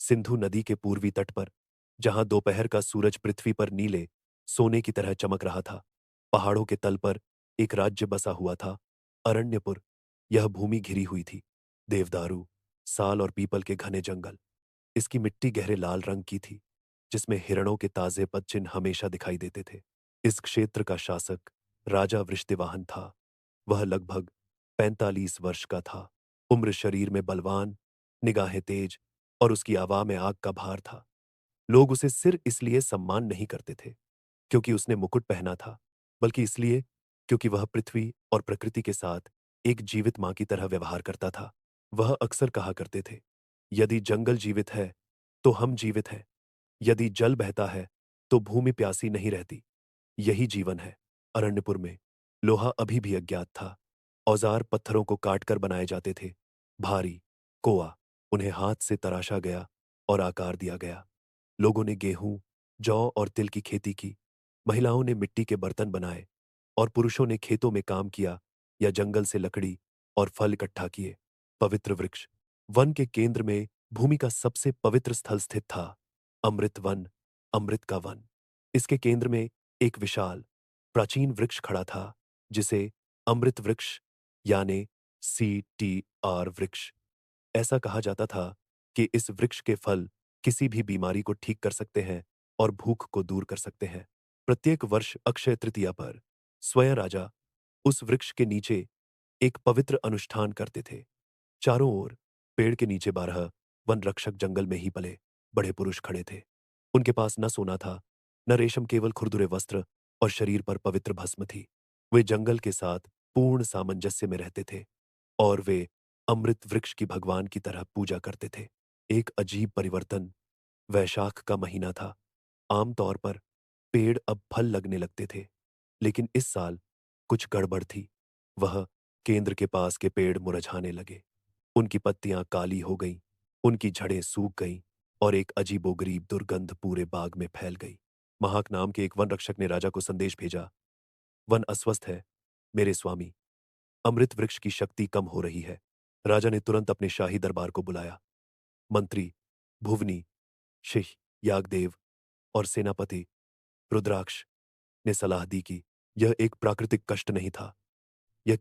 सिंधु नदी के पूर्वी तट पर, जहां दोपहर का सूरज पृथ्वी पर नीले सोने की तरह चमक रहा था, पहाड़ों के तल पर एक राज्य बसा हुआ था, अरण्यपुर। यह भूमि घिरी हुई थी, देवदारू, साल और पीपल के घने जंगल। इसकी मिट्टी गहरे लाल रंग की थी, जिसमें हिरणों के ताजे पदचिन्ह हमेशा दिखाई देते थे। इस क्षेत्र का शासक राजा वृषदिवाहन था। वह लगभग 45 वर्ष का था। उम्र शरीर में बलवान, निगाहें तेज और उसकी आवा में आग का भार था। लोग उसे सिर इसलिए सम्मान नहीं करते थे क्योंकि उसने मुकुट पहना था, बल्कि इसलिए क्योंकि वह पृथ्वी और प्रकृति के साथ एक जीवित मां की तरह व्यवहार करता था। वह अक्सर कहा करते थे, यदि जंगल जीवित है तो हम जीवित हैं, यदि जल बहता है तो भूमि प्यासी नहीं रहती। यही जीवन है। अरण्यपुर में लोहा अभी भी अज्ञात था। औजार पत्थरों को काटकर बनाए जाते थे। भारी, कोआ, उन्हें हाथ से तराशा गया और आकार दिया गया। लोगों ने गेहूं, जौ और तिल की खेती की। महिलाओं ने मिट्टी के बर्तन बनाए और पुरुषों ने खेतों में काम किया या जंगल से लकड़ी और फल इकट्ठा किए। पवित्र वृक्ष, वन के केंद्र में भूमि का सबसे पवित्र स्थल स्थित था। अमृत वन, अमृत का वन। इसके केंद्र में एक विशाल, प्राचीन वृक्ष खड़ा था, जिसे अमृत वृक्ष यानी CTR वृक्ष ऐसा कहा जाता था कि इस वृक्ष के फल किसी भी बीमारी को ठीक कर सकते हैं और भूख को दूर कर सकते हैं। प्रत्येक वर्ष अक्षय तृतीया पर स्वयं राजा उस वृक्ष के नीचे एक पवित्र अनुष्ठान करते थे। चारों ओर पेड़ के नीचे 12 वन रक्षक जंगल में ही पले बड़े पुरुष खड़े थे। उनके पास न सोना था, न रेशम, केवल खुरदुरे वस्त्र और शरीर पर पवित्र भस्म थी। वे जंगल के साथ पूर्ण सामंजस्य में रहते थे और वे अमृत वृक्ष की भगवान की तरह पूजा करते थे। एक अजीब परिवर्तन वैशाख का महीना था। आमतौर पर पेड़ अब फल लगने लगते थे, लेकिन इस साल कुछ गड़बड़ थी। वह केंद्र के पास के पेड़ मुरझाने लगे। उनकी पत्तियां काली हो गईं, उनकी जड़ें सूख गईं और एक अजीबोगरीब दुर्गंध पूरे बाग में फैल गई। महाक नाम के एक वन रक्षक ने राजा को संदेश भेजा, वन अस्वस्थ है, मेरे स्वामी। अमृत वृक्ष की शक्ति कम हो रही है। राजा ने तुरंत अपने शाही दरबार को बुलाया। मंत्री, भुवनी, शिह, यागदेव और सेनापति रुद्राक्ष ने सलाह दी कि यह एक प्राकृतिक कष्ट नहीं था। यह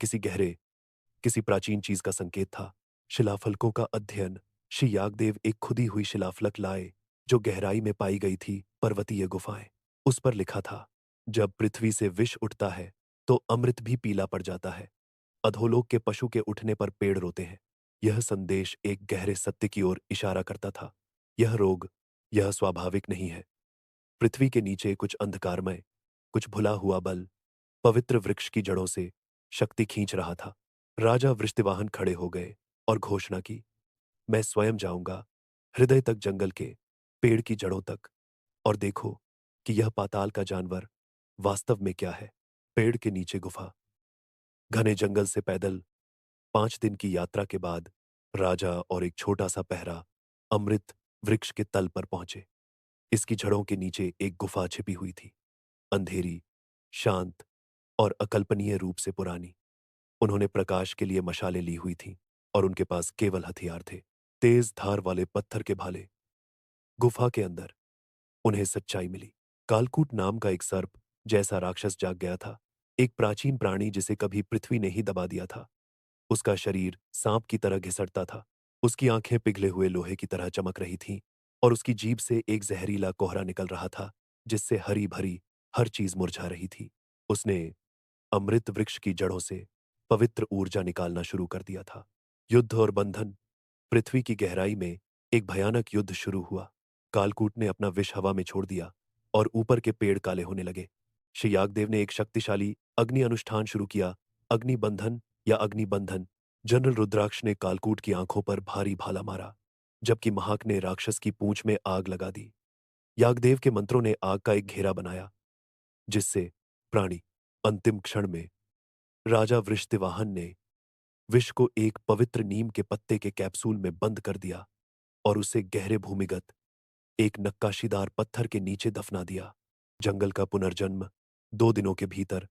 किसी प्राचीन चीज का संकेत था। शिलाफलकों का अध्ययन। श्री यागदेव एक खुदी हुई शिलाफलक लाए जो गहराई में पाई गई थी, पर्वतीय गुफाएं। उस पर लिखा था, जब पृथ्वी से विष उठता है तो अमृत भी पीला पड़ जाता है। अधोलोक के पशु के उठने पर पेड़ रोते हैं। यह संदेश एक गहरे सत्य की ओर इशारा करता था। यह रोग, यह स्वाभाविक नहीं है। पृथ्वी के नीचे कुछ अंधकारमय, कुछ भुला हुआ बल पवित्र वृक्ष की जड़ों से शक्ति खींच रहा था। राजा वृषदिवाहन खड़े हो गए और घोषणा की, मैं स्वयं जाऊंगा हृदय तक, जंगल के पेड़ की जड़ों तक, और देखो कि यह पाताल का जानवर वास्तव में क्या है। पेड़ के नीचे गुफा। घने जंगल से पैदल 5 दिन की यात्रा के बाद राजा और एक छोटा सा पहरा अमृत वृक्ष के तल पर पहुंचे। इसकी जड़ों के नीचे एक गुफा छिपी हुई थी, अंधेरी, शांत और अकल्पनीय रूप से पुरानी। उन्होंने प्रकाश के लिए मशालें ली हुई थीं और उनके पास केवल हथियार थे, तेज धार वाले पत्थर के भाले। गुफा के अंदर उन्हें सच्चाई मिली। कालकूट नाम का एक सर्प जैसा राक्षस जाग गया था, एक प्राचीन प्राणी जिसे कभी पृथ्वी ने ही दबा दिया था। उसका शरीर सांप की तरह घिसटता था। उसकी आंखें पिघले हुए लोहे की तरह चमक रही थीं और उसकी जीभ से एक जहरीला कोहरा निकल रहा था, जिससे हरी भरी हर चीज मुरझा रही थी। उसने अमृत वृक्ष की जड़ों से पवित्र ऊर्जा निकालना शुरू कर दिया था। युद्ध और बंधन। पृथ्वी की गहराई में एक भयानक युद्ध शुरू हुआ। कालकूट ने अपना विष हवा में छोड़ दिया और ऊपर के पेड़ काले होने लगे। श्री यागदेव ने एक शक्तिशाली अग्नि अनुष्ठान शुरू किया, अग्निबंधन या अग्निबंधन। जनरल रुद्राक्ष ने कालकूट की आंखों पर भारी भाला मारा, जबकि महाक ने राक्षस की पूंछ में आग लगा दी। यागदेव के मंत्रों ने आग का एक घेरा बनाया, जिससे प्राणी अंतिम क्षण में राजा वृषदिवाहन ने विष को एक पवित्र नीम के पत्ते के कैप्सूल में बंद कर दिया और उसे गहरे भूमिगत एक नक्काशीदार पत्थर के नीचे दफना दिया। जंगल का पुनर्जन्म। 2 दिनों के भीतर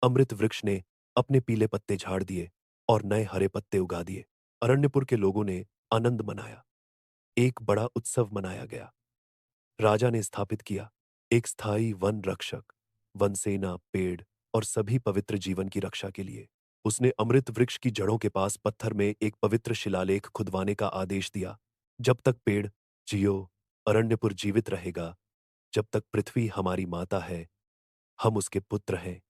अमृत वृक्ष ने अपने पीले पत्ते झाड़ दिए और नए हरे पत्ते उगा दिए। अरण्यपुर के लोगों ने आनंद मनाया। एक बड़ा उत्सव मनाया गया। राजा ने स्थापित किया एक स्थायी वन रक्षक, वन सेना, पेड़ और सभी पवित्र जीवन की रक्षा के लिए। उसने अमृत वृक्ष की जड़ों के पास पत्थर में एक पवित्र शिलालेख खुदवाने का आदेश दिया। जब तक पेड़ जियो, अरण्यपुर जीवित रहेगा। जब तक पृथ्वी हमारी माता है, हम उसके पुत्र हैं।